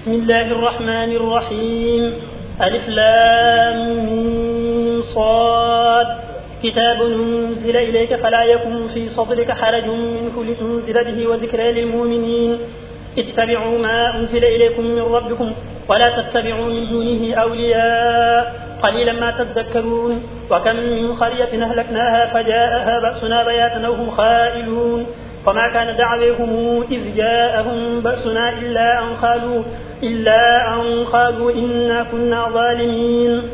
بسم الله الرحمن الرحيم. ألف لام ميم صاد. كتاب أنزل إليك فلا يكن في صدرك حرج منه لتنذر به وذكرى للمؤمنين. اتبعوا ما أنزل إليكم من ربكم ولا تتبعوا من دونه أولياء قليلا ما تذكرون. وكم من قرية أهلكناها فجاءها بأسنا بياتا أو هم خائلون وما كان دعوهم إذ جاءهم بأسنا إلا أن قالوا إنا كنا ظالمين.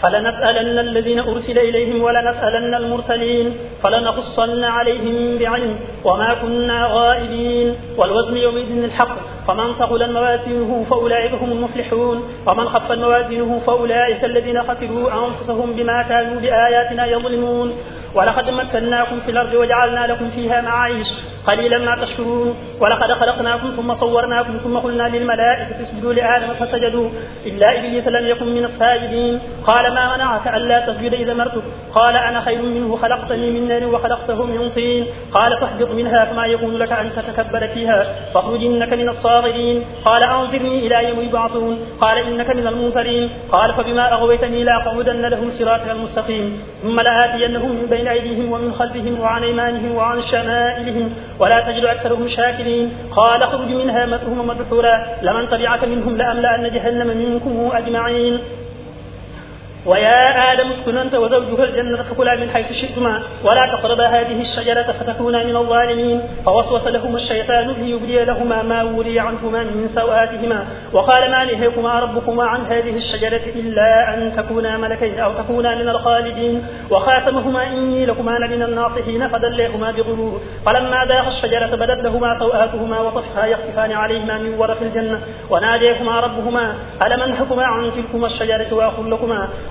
فلنسألن الذين أرسل إليهم ولنسألن المرسلين فلنقصن عليهم بعلم وما كنا غائبين. والوزن يومئذ الحق فمن ثقلت موازينه فأولئك هم المفلحون ومن خفت موازينه فأولئك الذين خسروا أنفسهم بما كانوا بآياتنا يظلمون. ولقد مكناكم في الأرض وجعلنا لكم فيها معايش قليلا ما تشكرون. ولقد خلقناكم ثم صورناكم ثم قلنا للملائكة اسجدوا لآدم فسجدوا إلا إبليس لم يكن من الساجدين. قال ما منعك ألا تسجد إذا أمرتك؟ قال أنا خير منه خلقتني من نار وخلقته من طين. قال فاهبط منها فما يكون لك أن تتكبر فيها فاخرج إنك من الصاغرين. قال أنظرني إلى يوم يبعثون. قال إنك من المنذرين. قال فبما أغويتني لأقعدن لهم صراطك المستقيم ثم لآتينهم من بين أيديهم ومن خلفهم وعن أيمانهم وعن شمائلهم ولا تجد أكثرهم شاكرين. قال اخرج منها مذءوما مدحورا لمن تبعك منهم لأملأن جهنم منكم أجمعين. ويا آدم اسكن أنت وزوجك الجنة فكلا من حيث شئتما ولا تقربا هذه الشجرة فتكونا من الظالمين. فوسوس لهما الشيطان ليبدي لهما ما وري عنهما من سوآتهما وقال ما نهيكما ربكما عن هذه الشجرة إلا أن تكونا ملكين أو تكونا من الخالدين. وخاتمهما إني لكما لمن الناصحين فدليهما بغرور. فلما ذاقا الشجرة بدت لهما سوآتهما وطفقا يخصفان عليهما من ورق الجنة وناديهما ربهما ألم أنهكما عن تلكما الشجرة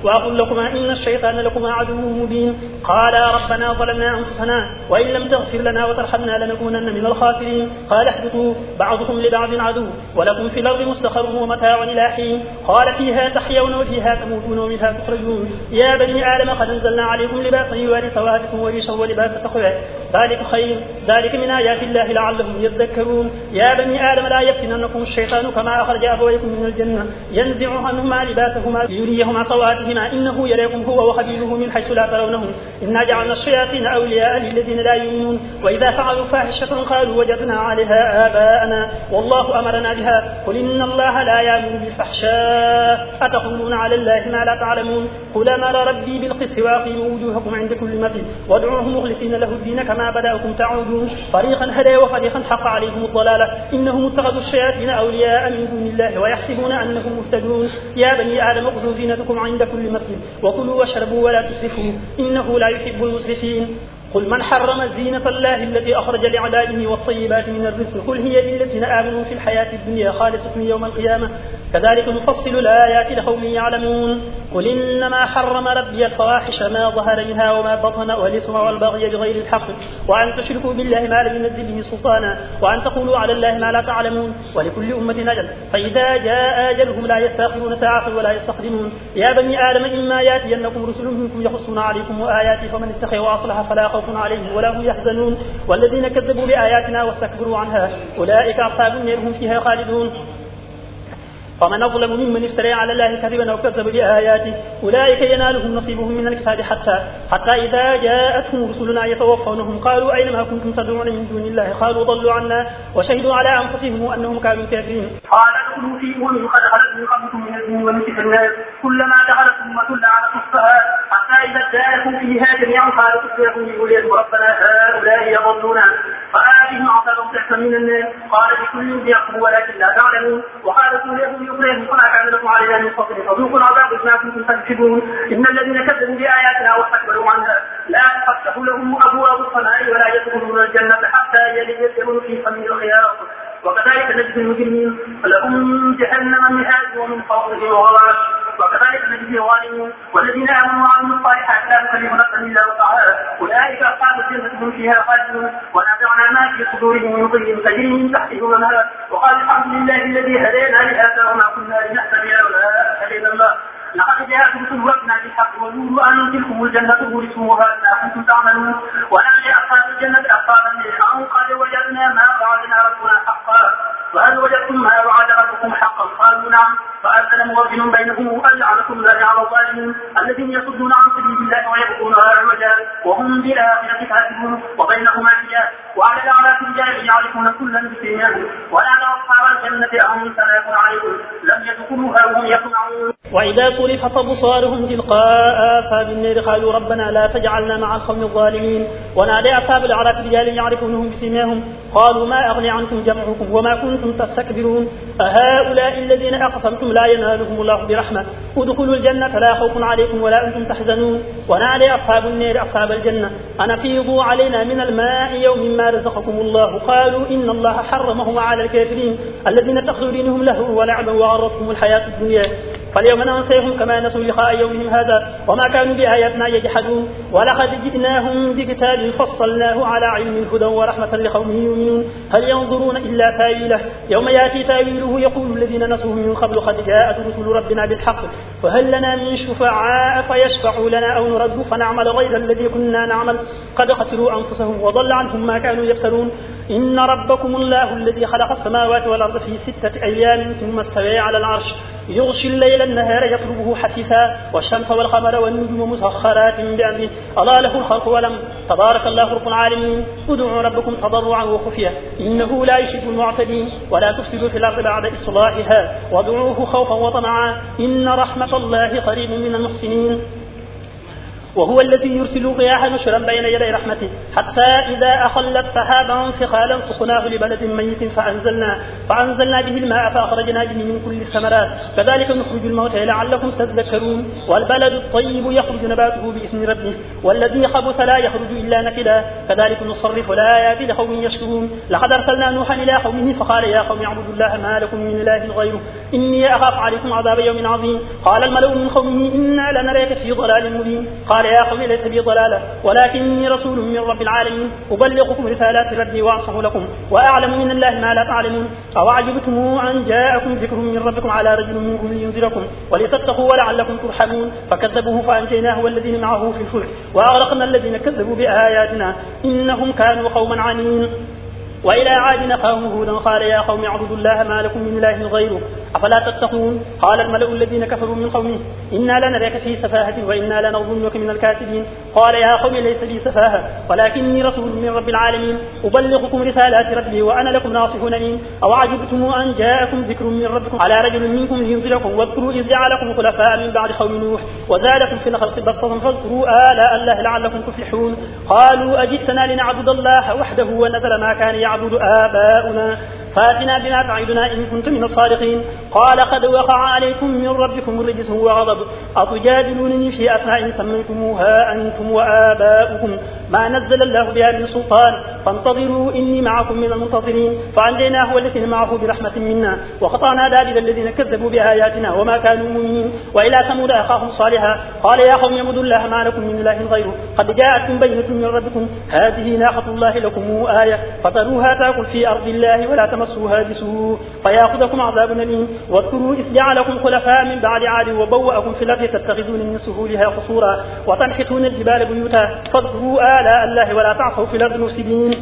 وأقول لكما إن الشيطان لكما عدو مبين. قالا ربنا ظلمنا أنفسنا وإن لم تغفر لنا وترحمنا لنكونن من الخاسرين. قال اهبطوا بعضكم لبعض عدو ولكم في الأرض مستقر ومتاع إلى حين. قال فيها تحيون وفيها تموتون ومنها تخرجون. يا بني آدم قد أنزلنا عليكم لباسا يواري سوآتكم وريشا ولباس التقوى ذلك خير ذلك من آيات الله لعلهم يذكرون. يا بني آدم لا يفتننكم الشيطان كما أخرج أبويكم من الجنة ينزع عنهما لباسهما ليريهما سوآتهما إنه يريكم هو وقبيله من حيث لا ترونهم إنا جعلنا الشياطين أولياء للذين لا يؤمنون وإذا فعلوا فاحشة قالوا وجدنا عليها آباءنا والله أمرنا بها قل إن الله لا يأمر بالفحشاء أتقولون على الله ما لا تعلمون. قل أمر ربي بالقسط وأقيموا وجوهكم عند كل مسجد وادعوه مخلصين له الدين كما بدأكم تعودون. فريقا هدى وفريقا حق عليهم الضلالة إنهم اتخذوا الشياطين أولياء من دون الله ويحسبون أنهم مهتدون. يا بني آدم خذوا زينتكم عند كل مسجد وكلوا واشربوا ولا تسرفوا إنه لا يحب المسرفين. قل من حرم زينة الله التي أخرج لعباده والطيبات من الرزق قل هي للذين آمنوا في الحياة الدنيا خالصة يوم القيامة كذلك نفصل الآيات لقوم يعلمون. قل إنما حرم ربي الفواحش ما ظهر منها وما بطن والإثم والبغي بغير الحق وأن تشركوا بالله ما لم ينزل به سلطانا وأن تقولوا على الله ما لا تعلمون. ولكل أمة أجل فإذا جاء أجلهم لا يستأخرون ساعة ولا يستقدمون. يا بني آدم إما يأتينكم رسل منكم يقصون عليكم آياتي فمن اتقي وأصلح فلا خوف عليهم ولا هم يحزنون. والذين كذبوا بآياتنا واستكبروا عنها أولئك أصحاب النار هم فيها خالدون. ومن أظلم ممن افترى على الله كذبا أو كذب بآياته أولئك ينالهم نصيبهم من الكتاب حتى إذا جاءتهم رسلنا يتوفونهم قالوا أين ما كنتم تدعون من دون الله قالوا ضلوا عنا وشهدوا على أنفسهم أنهم كانوا كافرين. قال ادخلوا في أمم قد خلت من قبلكم من الجن والإنس في النار كلما دخلت أمة لعنت أختها حتى إذا اداركوا فيها جميعا قالوا اصبروا لأولياء ربنا هؤلاء يضلونا فآتهم عذابا ضعفا من النار قال بكل ضعف ولكن لا تعلمون. وقال أولياءهم يخرجهم فما كان لكم علينا من فضل فذوقوا العذاب بما كنتم تكذبون. إن الذين كذبوا بآياتنا واستكبروا عنها لا تفتح لهم أبواب السماء ولا يدخلون الجنة حتى يلج الجمل في سم الخياط وكذلك نجزي المجرمين لهم جهنم مهاد ومن فوقهم غواش وكذلك نجزي الظالمين. والذين آمنوا وعملوا الصالحات لا نكلف نفسا إلا وسعها أولئك أصحاب الجنة هم فيها خالدون. ونزعنا ما في صدورهم من غل تجري من تحتهم الأنهار وقال الحمد لله الذي هدانا لهذا وما كنا لنهتدي لولا أن هدانا الله لقد جاءكم رسلنا بالحق ونور أن تلكم الجنة أورثتموها بما كنتم تعملون. ونادى أصحاب الجنة أصحاب النار قد وجدنا ما وعدنا ربنا حقا وهل وجدتم ما وعد ربكم حقا قالوا نعم فأذن مؤذن بينهم ألعنكم الله على الظالمين الذين يصدون عن سبيل الله ويبغونها عوجا وهم بالآخرة كافرون وبينهما حجاب وعلى الأعراف رجال يعرفون كلا بسيماهم ونادى أصحاب الجنة أن سلام عليكم لم يدخلوها وهم يطمعون. وإذا صرفت أبصارهم تلقاء أصحاب النار قالوا ربنا لا تجعلنا مع القوم الظالمين ونادى أصحاب الأعراف رجال يعرفونهم بسيماهم قالوا ما أغني عنكم جمعكم وما كنتم تستكبرون أهؤلاء الذين أقسمتم لا ينالهم الله برحمة ادخلوا الجنة لا خوف عليكم ولا أنتم تحزنون. ونادى أصحاب النار أصحاب الجنة أن أفيضوا علينا من الماء يوم ما رزقكم الله قالوا إن الله حرمهما على الكافرين الذين اتخذوا دينهم لهوا ولعبا وغرتهم الحياة الدنيا فاليوم ننسيهم كما نسوا لقاء يومهم هذا وما كانوا بآياتنا يجحدون ولقد جئناهم بكتاب فصلناه على علم هدى ورحمة لقوم يؤمنون هل ينظرون إلا تاويله يوم يأتي تاويله يقول الذين نسوه من قبل قد جاءت رسل ربنا بالحق فهل لنا من شفعاء فيشفعوا لنا أو نرد فنعمل غير الذي كنا نعمل قد خسروا أنفسهم وضل عنهم ما كانوا يفترون. إن ربكم الله الذي خلق السماوات والأرض في 6 أيام ثم استوى على العرش يغشي الليل النهار يطلبه حثيثا والشمس والقمر والنجوم مسخرات بأمره ألا له الخلق ولم تبارك الله رب العالمين. ادعوا ربكم تضرعا وخفيا إنه لا يحب المعتدين ولا تفسدوا في الأرض بعد إصلاحها وادعوه خوفا وطمعا إن رحمة الله قريب من المحسنين. وهو الذي يرسل الرياح نشرا بين يدي رحمته حتى إذا أخلت سحابا ثقالا سقناه لبلد ميت فأنزلنا به الماء فأخرجنا به من كل الثمرات كذلك نخرج الموتى لعلكم تذكرون. والبلد الطيب يخرج نباته بإذن ربه والذي خبث لا يخرج إلا نكدا كذلك نصرف الآيات لقوم يشكرون. لقد أرسلنا نوحا إلى قومه فقال يا قوم اعبدوا الله ما لكم من إله غيره إني أخاف عليكم عذاب يوم عظيم. قال الملأ من قومه إنا لنراك في ضلال مبين قال يا قوم ليس بي ضلالة ولكني رسول من رب العالمين أبلغكم رسالات ربي وأنصح لكم وأعلم من الله ما لا تعلمون. أوعجبتم أن جاءكم ذكر من ربكم على رجل منكم لينذركم ولتتقوا ولعلكم ترحمون فكذبوه فأنجيناه والذين معه في الفلك وأغرقنا الذين كذبوا بآياتنا إنهم كانوا قوما عنين. وإلى عاد أخاهم هودا قال يا قوم اعبدوا الله ما لكم من إله غيره أفلا تتقون. قال الملأ الذين كفروا من قومه إنا لنراك في سفاهة وإنا لنظنك من الكاذبين قال يا قوم ليس بي سفاهة ولكني رسول من رب العالمين أبلغكم رسالات ربي وأنا لكم ناصح أمين. أوعجبتم أن جاءكم ذكر من ربكم على رجل منكم لينذركم واذكروا إذ جعلكم خلفاء من بعد قوم نوح وزادكم في الخلق بسطة فاذكروا آلاء الله لعلكم تفلحون. قالوا أجئتنا لنعبد الله وحده ونذر ما كان يعبد آباؤنا فاتنا بما تعدنا إن كنت من الصادقين. قال قد وقع عليكم من ربكم رجس وغضب أتجادلونني في أسماء سميتموها أنتم وآباؤكم ما نزل الله بها من سلطان فانتظروا إني معكم من المنتظرين. فأنجيناه والذين معه برحمة منا وقطعنا دابر الذين كذبوا بآياتنا وما كانوا مؤمنين. وإلى ثمود أخاهم صالحا قال يا قوم اعبدوا الله ما لكم من إله غيره قد جاءتكم بينة من ربكم هذه ناقة الله لكم آية فذروها تأكل في أرض الله ولا تمسوها بسوء فيأخذكم عذاب أليم. واذكروا إذ جعلكم خلفاء من بعد عاد وبوأكم في الأرض تتخذون من سهولها قصورا وتنحتون الجبال بيوتا فاذكروا آلاء الله ولا تعصوا في الأرض مفسدين.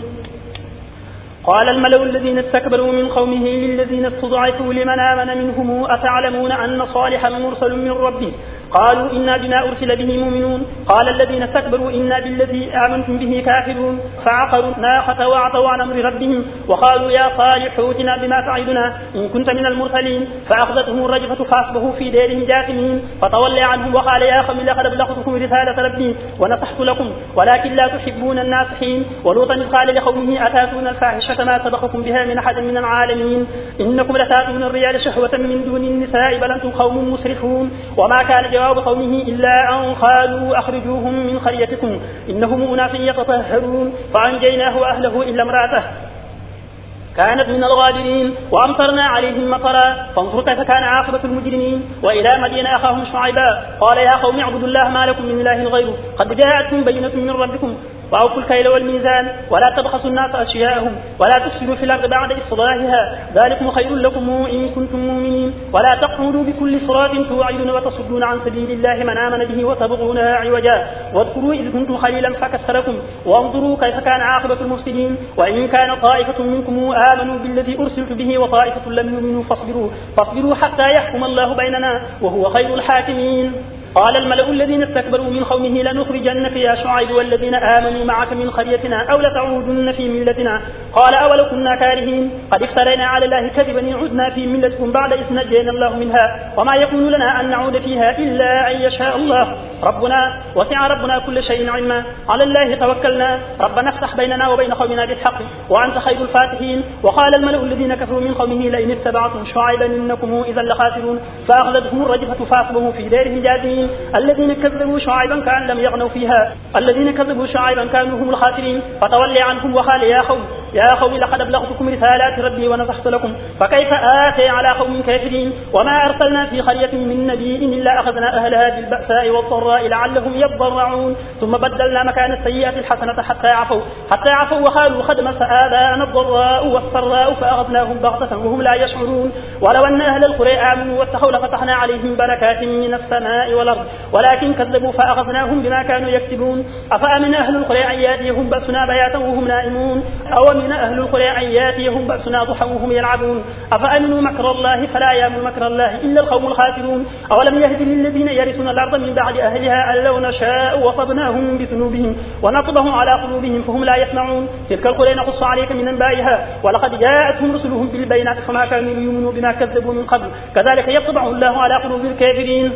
قال الملأ الذين استكبروا من قومه للذين استضعفوا لمن آمن منهم أتعلمون أن صالحا مرسل من ربه قالوا إنا بما أرسل به مؤمنون. قال الذين استكبروا إنا بالذي آمنتم به كافرون فعقروا الناقة وعتوا عن أمر ربهم وقالوا يا صالح ائتنا بما تعدنا إن كنت من المرسلين فأخذتهم الرجفة فأصبحوا في دارهم جاثمين فتولى عنهم وقال يا قوم لقد أبلغتكم رسالة ربي ونصحت لكم ولكن لا تحبون الناصحين. ولوطا إذ قال لقومه أتاتون الفاحشة ما سبقكم بها من أحد من العالمين إنكم لتاتون الرجال شهوة من دون النساء بل أنتم قوم مسرفون. وما كان جواب قومه إلا أن قالوا أخرجوهم من قريتكم إنهم أناس يتطهرون فأنجيناه وأهله إلا امرأته كانت من الغابرين وأمطرنا عليهم مطرا فانظروا كيف كان عاقبة المجرمين. وإلى مدين أخاهم شعيبا قال يا قوم اعبدوا الله ما لكم من إله غيره قد جاءتكم بينة من ربكم وأوفوا الكيل والميزان ولا تبخسوا الناس أشياءهم ولا تفسدوا في الأرض بعد إصلاحها ذلكم خير لكم إن كنتم مؤمنين ولا تقعدوا بكل صراط توعدون وتصدون عن سبيل الله من آمن به وتبغونها عوجا واذكروا إذ كنتم قليلا فكثركم وانظروا كيف كان عاقبة المفسدين وإن كان طائفة منكم آمنوا بالذي أرسلت به وطائفة لم يؤمنوا فاصبروا حتى يحكم الله بيننا وهو خير الحاكمين. قال الملأ الذين استكبروا من قومه لنخرجنك يا شعيب والذين آمنوا معك من قريتنا أو لتعودن في ملتنا قال أولو كنا كارهين قد افترينا على الله كذبا عدنا في ملتكم بعد إذ نجينا الله منها وما يكون لنا أن نعود فيها إلا أن يشاء الله ربنا وسع ربنا كل شيء علما على الله توكلنا ربنا افتح بيننا وبين قومنا بالحق وأنت خير الفاتحين. وقال الملأ الذين كفروا من قومه لئن اتبعتم شعيبا إنكم إذا لخاسرون فأخذتهم الرجفة فأصبحوا في دارهم جاثمين. الذين كذبوا شعيبا كأن لم يغنوا فيها الذين كذبوا شعيبا كانوا هم الخاسرين فتولي عنهم وقال يا قوم لقد أبلغتكم رسالات ربي ونصحت لكم فكيف آتي على قوم كافرين وما أرسلنا في قرية من نبي إلا أخذنا أهلها بالبأساء والضراء لعلهم يضرعون ثم بدلنا مكان السيئة الحسنة حتى عفوا وقالوا قد مس آباءنا الضراء والسراء فأخذناهم بغتة وهم لا يشعرون ولو أن أهل القرى آمنوا واتقوا لفتحنا عليهم بركات من السماء والأرض ولكن كذبوا فأخذناهم بما كانوا يكسبون. أفأمن أهل القرى أن يأتيهم بأسنا بياتا وهم نائمون أو من أهل القرى أن يأتيهم بأسنا ضحى وهم يلعبون أفأمنوا مكر الله فلا يأمن مكر الله إلا القوم الخاسرون. أولم يهد للذين يرثون الأرض من بعد أهلها أن لو نشاء وصبناهم بذنوبهم ونطبهم على قلوبهم فهم لا يسمعون تلك القرى نقص عليك من أنبائها ولقد جاءتهم رسلهم بالبينات فما كانوا ليؤمنوا بما كذبوا من قبل كذلك يطبع الله على قلوب الكافرين.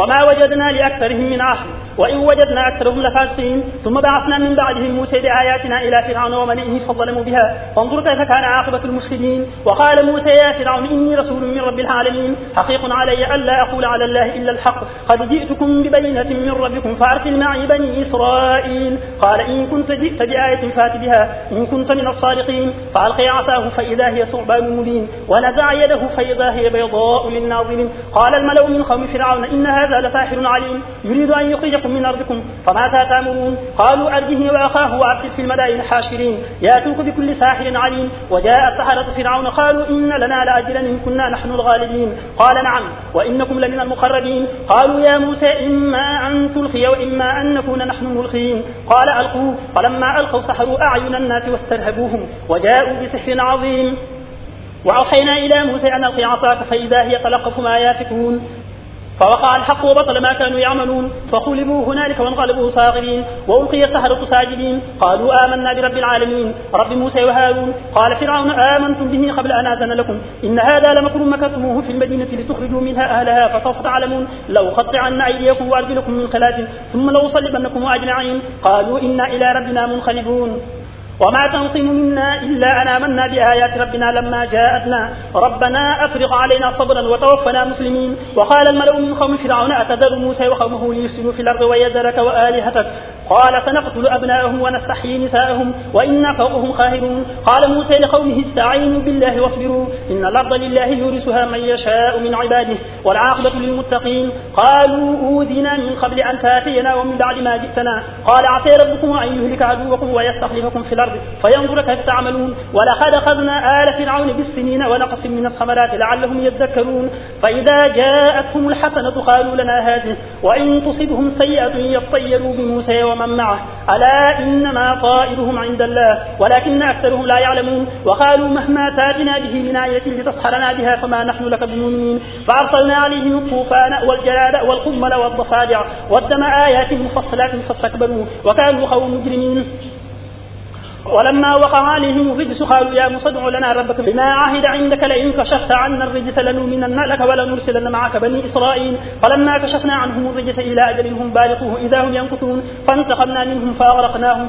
وما وجدنا لأكثرهم من عهد وإن وجدنا أكثرهم لفاسقين. ثم بعثنا من بعدهم موسى بآياتنا إلى فرعون وملئه فظلموا بها فانظر كيف كان عاقبة المفسدين. وقال موسى يا فرعون إني رسول من رب العالمين حقيق علي ألا أقول على الله إلا الحق قد جئتكم ببينة من ربكم فأرسل معي بني إسرائيل. قال إن كنت جئت بآية فات بها إن كنت من الصادقين. فألقي عصاه فإذا هي ثعبان مبين ونزع يده فإذا هي بيضاء للناظرين. قال الملأ من قوم فرعون إن هذا لساحر عليم يريد أن يخرجكم من أرضكم فماذا تأمرون. قالوا أرجه وأخاه وأرسل في المدائن حاشرين يأتوك بكل ساحر عليم. وجاء السحرة فرعون قالوا إن لنا لأجرا إن كنا نحن الغالبين. قال نعم وإنكم لمن المقربين. قالوا يا موسى إما أن تلقي وإما أن نكون نحن الملقين. قال ألقوا فلما ألقوا سحروا أعين الناس واسترهبوهم وجاءوا بسحر عظيم. وأوحينا إلى موسى أن ألقي عصاك فإذا هي تلقف ما يافكون فوقع الحق وبطل ما كانوا يعملون فغلبوا هنالك وانقلبوا صاغرين وألقي السحرة ساجدين قالوا آمنا برب العالمين رب موسى وهارون. قال فرعون آمنتم به قبل أن آذن لكم إن هذا لمكر مكرتموه في المدينة لتخرجوا منها أهلها فسوف تعلمون لو قطعن أيديكم وأرجلكم من خلاف ثم لأصلبنكم أجمعين. قالوا إنا إلى ربنا منقلبون. وما تنقم منا إلا أن آمنا بآيات ربنا لما جاءتنا ربنا أفرغ علينا صبرا وتوفنا مسلمين. وقال الملأ من قوم فرعون أتذر موسى وقومه ليفسدوا في الأرض ويذرك وآلهتك قال سنقتل أبناءهم ونستحيي نساءهم وإنا فوقهم قاهرون. قال موسى لقومه استعينوا بالله واصبروا إن الأرض لله يورثها من يشاء من عباده والعاقبة للمتقين. قالوا أوذينا من قبل أن تأتينا ومن بعد ما جئتنا قال عسى ربكم أن يهلك عدوكم ويستخلفكم في الأرض فينظر كيف تعملون. ولقد أخذنا آل فرعون بالسنين ونقص من الثمرات لعلهم يذكرون. فإذا جاءتهم الحسنة قالوا لنا هذه وإن تصبهم سيئة يطيروا بموسى ومن معه ألا إنما طائرهم عند الله ولكن أكثرهم لا يعلمون. وقالوا مهما تاتنا به من آية لتسحرنا بها فما نحن لك بمؤمنين. فأرسلنا عليهم الطوفان والجراد والقمل والضفادع والدم آيات مفصلات فاستكبروا وكانوا قوم مجرمين. ولما وقع عليهم الرجس قالوا يا موسى ادع لنا ربك بما عهد عندك لئن كشفت عنا الرجس لنؤمنن لك ولنرسلن معك بني إسرائيل. فلما كشفنا عنهم الرجس إلى أجل هم بالغوه إذا هم ينكثون فانتقمنا منهم فأغرقناهم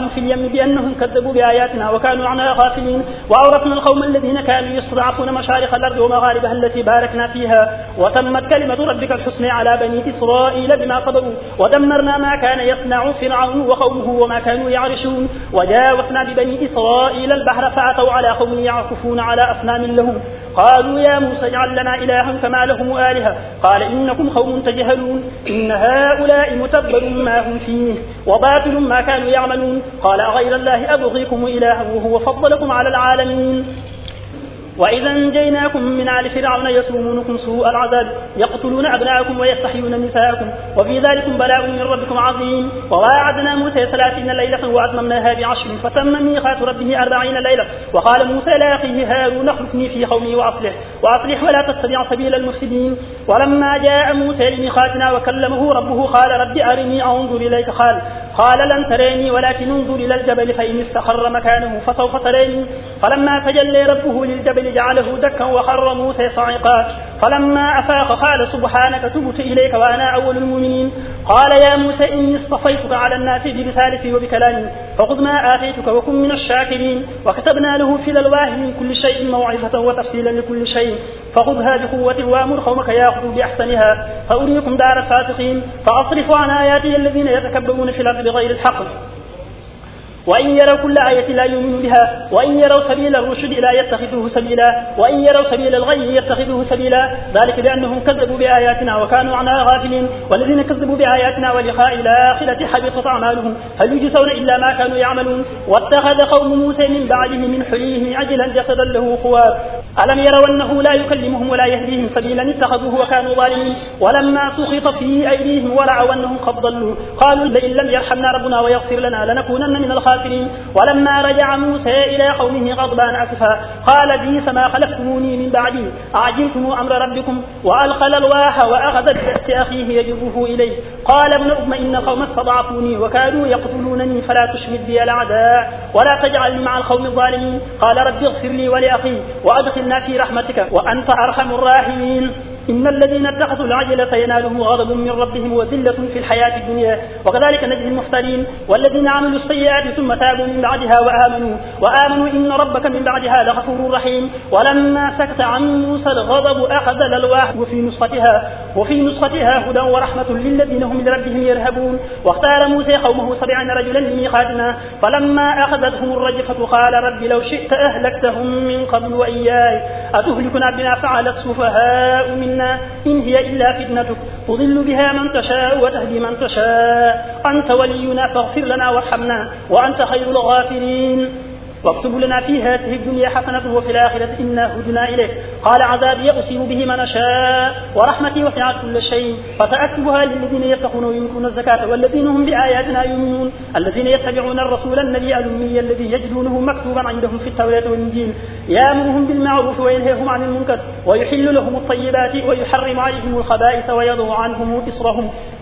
في اليم بأنهم كذبوا بآياتنا وكانوا عنها غافلين. وأورثنا القوم الذين كانوا يستضعفون مشارق الأرض ومغاربها التي باركنا فيها وتمت كلمة ربك الحسنى على بني إسرائيل بما صبروا ودمرنا ما كان يصنع فرعون وقومه وما كانوا يعرشون. يعدلون وجاوزنا ببني إسرائيل البحر فأتوا على قوم يعكفون على أصنام لهم قالوا يا موسى اجعل لنا إلها كما لهم آلهة قال إنكم قوم تجهلون إن هؤلاء متبر ما هم فيه وباطل ما كانوا يعملون قال أغير الله أبغيكم إلها وهو فضلكم على العالمين وإذا أنجيناكم من آل فرعون يسومونكم سوء العذاب يقتلون أبناءكم ويستحيون نساءكم وفي ذلك بلاء من ربكم عظيم وواعدنا موسى 30 ليلة وأتممناها ب10 فتم ميقات ربه 40 ليلة وقال موسى لأخيه هارون اخلفني في قومي وأصلح ولا تتبع سبيل المفسدين ولما جاء موسى لميقاتنا وكلمه ربه قال رب أرني أنظر إليك قال لن تريني ولكن انظر إلى الجبل فإن استقر مكانه فسوف تريني فلما تجلى ربه للجبل جعله دكا وخر موسى صعقا فلما أفاق قال سبحانك تبت إليك وأنا أول المؤمنين قال يا موسى إني اصطفيتك على الناس برسالتي وبكلامي فخذ ما آتيتك وكن من الشاكرين وكتبنا له في الألواح من كل شيء موعظة وتفصيلا لكل شيء فخذها بقوة وأمر قومك يأخذوا بأحسنها فأريكم دار الفاسقين فأصرف عن آياتي الذين يتكبرون في الأرض بغير الحق وإن يروا كل آية لا يؤمنوا بها وإن يروا سبيل الرشد لا يتخذوه سبيلا وإن يروا سبيل الغي يتخذوه سبيلا ذلك بأنهم كذبوا بآياتنا وكانوا عنها غافلين والذين كذبوا بآياتنا ولقاء الآخرة حبطت أعمالهم هل يجزون إلا ما كانوا يعملون واتخذ قوم موسى من بعده من حليهم عجلا جسدا له خوار ألم يروا أنه لا يكلمهم ولا يهديهم سبيلا اتخذوه وكانوا ظالمين ولما سخط في أيديهم ورعوا أنهم قد ضلوا قالوا لئن لم يرحمنا ربنا ويغفر لنا لنكونن من الخاسرين ولما رجع موسى إلى قومه غضبان أسفا قال بئس ما خلفتموني من بعدي أعجلتم أمر ربكم وألقى الألواح وأخذ برأس أخيه يجره إليه قال ابن أم إن القوم استضعفوني وكادوا يقتلونني فلا تشمت بي الأعداء ولا تجعلني مع القوم الظالمين قال رب اغفر لي ولأخي وأدخلنا في رحمتك وأنت أرحم الراحمين إن الذين اتخذوا العجلة ينالهم غضب من ربهم وذلة في الحياة الدنيا وكذلك نجزي المفترين والذين عملوا السيئات ثم تابوا من بعدها وآمنوا إن ربك من بعدها لغفور رحيم ولما سكت عن موسى الغضب أخذ الألواح وفي نسختها هدى ورحمة للذين هم لربهم يرهبون واختار موسى قومه 70 رجلا لميقاتنا فلما أخذتهم الرجفة قال رب لو شئت أهلكتهم من قبل وإياي أتهلكنا بما فعل السفهاء منا إن هي إلا فتنتك تضل بها من تشاء وتهدي من تشاء أنت ولينا فاغفر لنا وارحمنا وأنت خير الغافرين واكتب لنا في هذه الدنيا حسنة وفي الآخرة إنا هدنا إليك قال عذابي أصيب به من أشاء ورحمتي وسعت كل شيء فسأكتبها للذين يتقون ويؤتون الزكاة والذين هم بآياتنا يؤمنون الذين يتبعون الرسول النبي الأمي الذي يجدونه مكتوبا عندهم في التوراة والإنجيل يأمرهم بالمعروف وينهاهم عن المنكر ويحل لهم الطيبات ويحرم عليهم الخبائث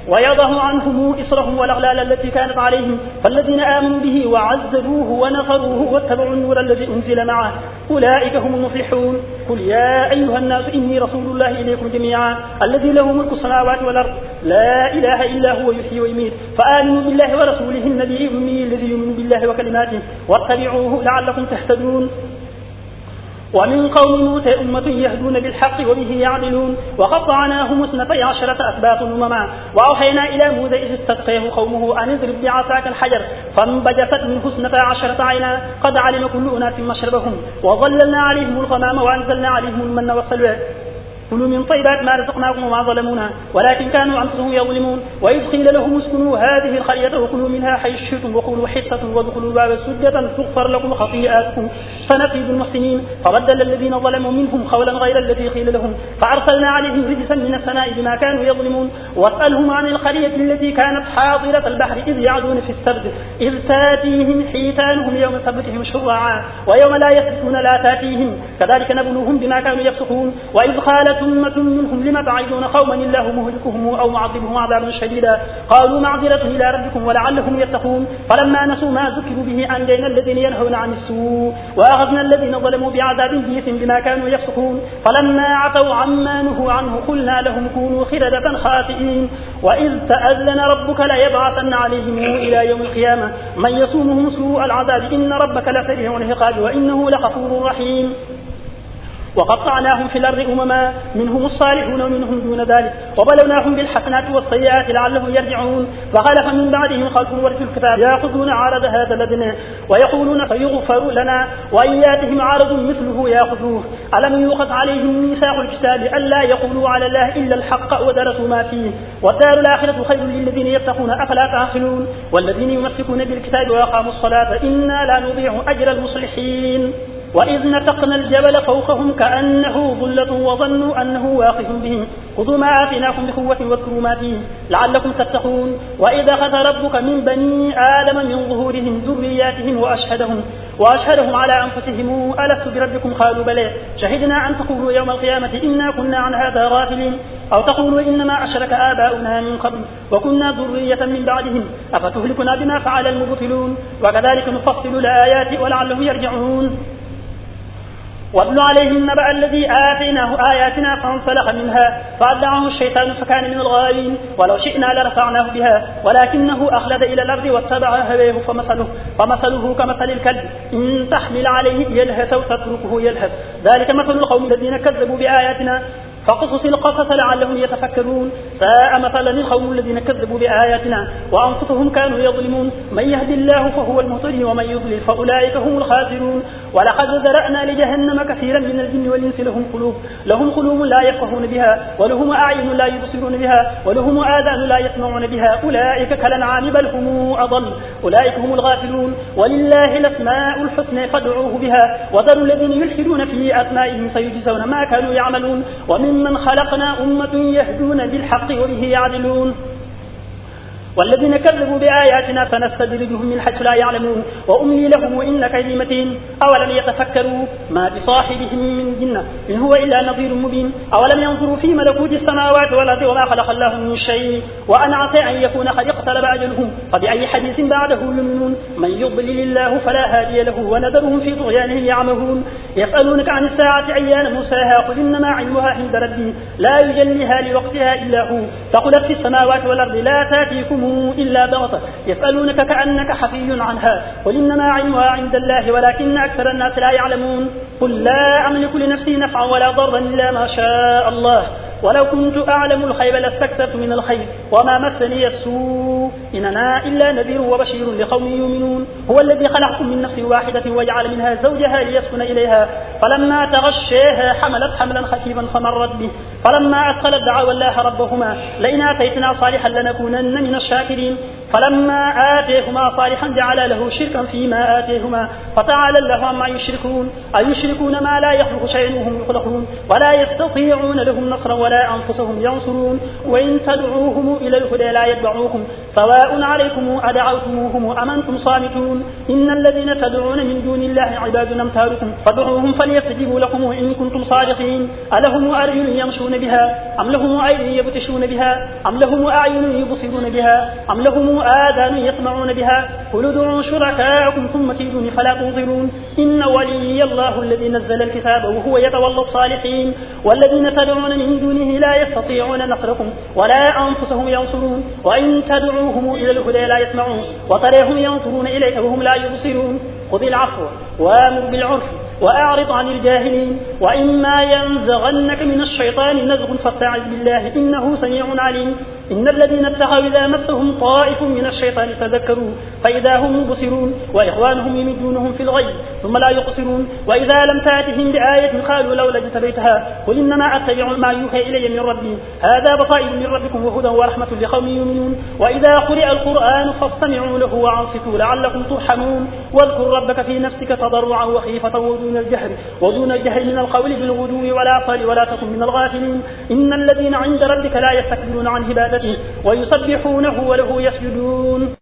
ويضع عنهم إصرهم والأغلال التي كانت عليهم فالذين آمنوا به وعزروه ونصروه واتبعوا النور الذي أنزل معه أولئك هم المفلحون قل يا أيها الناس إني رسول الله إليكم جميعا الذي له ملك السماوات والأرض لا إله إلا هو يحيي ويميت فآمنوا بالله ورسوله النبي الأمي الذي يؤمن بالله وكلماته واتبعوه لعلكم تهتدون ومن قوم موسى أمة يهدون بالحق وبه يعدلون وقطعناهم 12 أسباط أمما وأوحينا إلى موسى إذ استسقيه قومه أن اضرب بعصاك الحجر فانبجست منه 12 عينا قد علم كل أناس مشربهم وظللنا عليهم الغمام وأنزلنا عليهم المن والسلوى كلوا من طيبات ما رزقناكم وما ظلمونا ولكن كانوا أنفسهم يظلمون وإذ قيل لهم اسكنوا هذه القرية وكلوا منها حيث شئتم وقولوا حطة وادخلوا الباب سجدا تغفر لكم خطيئاتكم سنزيد المحسنين فبدل الذين ظلموا منهم قولا غير الذي قيل لهم فأرسلنا عليهم رجسا من السماء بما كانوا يظلمون واسألهم عن القرية التي كانت حاضرة البحر إذ يعدون في السبت إذ تاتيهم حيتانهم يوم سبتهم شرعا ويوم لا يسبتون لا تاتيهم كذلك نبلوهم بما كانوا يفسقون وإذ قالت أمة منهم لم تعظون قوما الله مهلكهم أو معذبهم عذابا شديدا قالوا معذرة إلى ربكم ولعلهم يتقون فلما نسوا ما ذكروا به أنجينا الذين ينهون عن السوء وأخذنا الذين ظلموا بعذاب بئيس بما كانوا يفسقون فلما عتوا عما نهوا عنه قلنا لهم كونوا قردة خاسئين وإذ تأذن ربك ليبعثن عليهم إلى يوم القيامة من يصومهم سوء العذاب إن ربك لسريع العقاب وإنه لغفور رحيم وقطعناهم في الأرض أمما منهم الصالحون ومنهم دون ذلك وبلوناهم بالحسنات والسيئات لعلهم يرجعون فخلف من بعدهم خلف ورثوا الكتاب يأخذون عرض هذا الأدنى ويقولون سيغفر لنا وإن يأتهم عرض مثله يأخذوه ألم يؤخذ عليهم ميثاق الكتاب ألا يقولوا على الله إلا الحق ودرسوا ما فيه والدار الآخرة خير للذين يتقون أفلا تعقلون والذين يمسكون بالكتاب وأقاموا الصلاة إنا لا نضيع أجر المصلحين وإذ نتقنا الجبل فوقهم كأنه ظلة وظنوا أنه واقف بهم خذوا ما آتيناكم بقوة واذكروا ما فيه لعلكم تتقون وإذ أخذ ربك من بني آدم من ظهورهم ذرياتهم وأشهدهم على أنفسهم ألست بربكم قالوا بلى شهدنا أن تقولوا يوم القيامة إنا كنا عن هذا غافلين أو تقولوا إنما أشرك آباؤنا من قبل وكنا ذرية من بعدهم أفتهلكنا بما فعل المبطلون وكذلك نفصل الآيات ولعلهم يرجعون واتل عليهم نبأ الذي آتيناه آياتنا فانسلخ منها فأتبعه الشيطان فكان من الغاوين ولو شئنا لرفعناه بها ولكنه أخلد إلى الأرض واتبع هواه فمثله كمثل الكلب إن تحمل عليه يلهث أو تتركه يلهث ذلك مثل القوم الذين كذبوا بآياتنا فقصص القصص لعلهم يتفكرون ساء مثلا القوم الذين كذبوا بآياتنا وأنفسهم كانوا يظلمون من يهد الله فهو المهتدي ومن يضلل فأولئك هم الخاسرون ولقد ذرأنا لجهنم كثيرا من الجن والإنس لهم قلوب لا يفقهون بها ولهم أعين لا يبصرون بها ولهم آذان لا يسمعون بها أولئك كالأنعام بل هم أضل أولئك هم الغافلون ولله الأسماء الحسنى فادعوه بها وذروا الذين يلحدون في أسمائهم سيجزون ما كانوا يعملون وممن خلقنا أمة يهدون بالحق وبه يعدلون والذين كذبوا بآياتنا فنستدرجهم من حيث لا يعلمون وأملي لهم إن كيدي متين أولم يتفكروا ما بصاحبهم من جنة إن هو إلا نظير مبين أولم ينظروا في ملكوت السماوات والأرض وما خلق الله من شيء وأن عسى أن يكون قد اقترب أجلهم فبأي حديث بعده يؤمنون من يضلل الله فلا هادي له ونذرهم في طغيانهم يعمهون يسألونك عن الساعة أيان مرساها قل إنما علمها عند ربي لا يجليها لوقتها إلا هو ثقلت في السماوات والأرض لا تأتيكم إلا بغتة يسألونك كأنك حفي عنها قل إنما علمها عند الله ولكن أكثر الناس لا يعلمون قل لا أملك لنفسي نفعا ولا ضرا إلا ما شاء الله ولو كنت أعلم الخير لاستكثرت من الخير وما مسني السوء إن أنا إلا نذير وبشير لقوم يؤمنون هو الذي خلقكم من نفس واحدة وجعل منها زوجها ليسكن إليها فلما تغشاها حملت حملا خفيفا فمرت به فلما أثقلت دعوا الله ربهما لئن آتيتنا صالحا لنكونن من الشاكرين فلما آتيهما صالحا جعل له شركا فيما آتيهما فتعالى الله عما يشركون أيشركون ما لا يخلق شيئا وهم يخلقون ولا يستطيعون لهم نصرا ولا أنفسهم ينصرون وإن تدعوهم إلى الهدى لا يتبعوكم سواء عليكم أدعوتموهم أم أنتم صامتون إن الذين تدعون من دون الله عباد أمثالكم فادعوهم فليستجيبوا لكم إن كنتم صادقين ألهم أرجل يمشون بها أم لهم أيدي يبطشون بها أم لهم أعين يبصرون بها أم لهم آذان يسمعون بها قل ادعوا شركاءكم ثم كيدوني فلا تنظرون إن ولي الله الذي نزل الكتاب وهو يتولى الصالحين والذين تدعون من دونه لا يستطيعون نصركم ولا أنفسهم ينصرون وإن تدعوهم إلى الهدى لا يسمعون وتريهم ينظرون إليك وهم لا يبصرون خذ العفو وامر بالعرف وأعرض عن الجاهلين وإما ينزغنك من الشيطان نزغ فاستعذ بالله إنه سميع عليم إن الذين اتقوا إذا مسهم طائف من الشيطان تذكروا فإذا هم مبصرون وإخوانهم يمدونهم في الغي ثم لا يقصرون وإذا لم تأتهم بآية قالوا لولا اجتبيتها قل إنما أتبع ما يوحى إلي من ربي هذا بصائر من ربكم وهدى ورحمة لقوم يؤمنون وإذا قرئ القرآن فاستمعوا له وأنصتوا لعلكم ترحمون واذكر ربك في نفسك تضرعا وخيفة ودون الجهر من القول بالغدو والآصال ولا تكن من الغافلين إن الذين عند ربك لا يستكبرون عن عبادته ويسبحونه وله يسجدون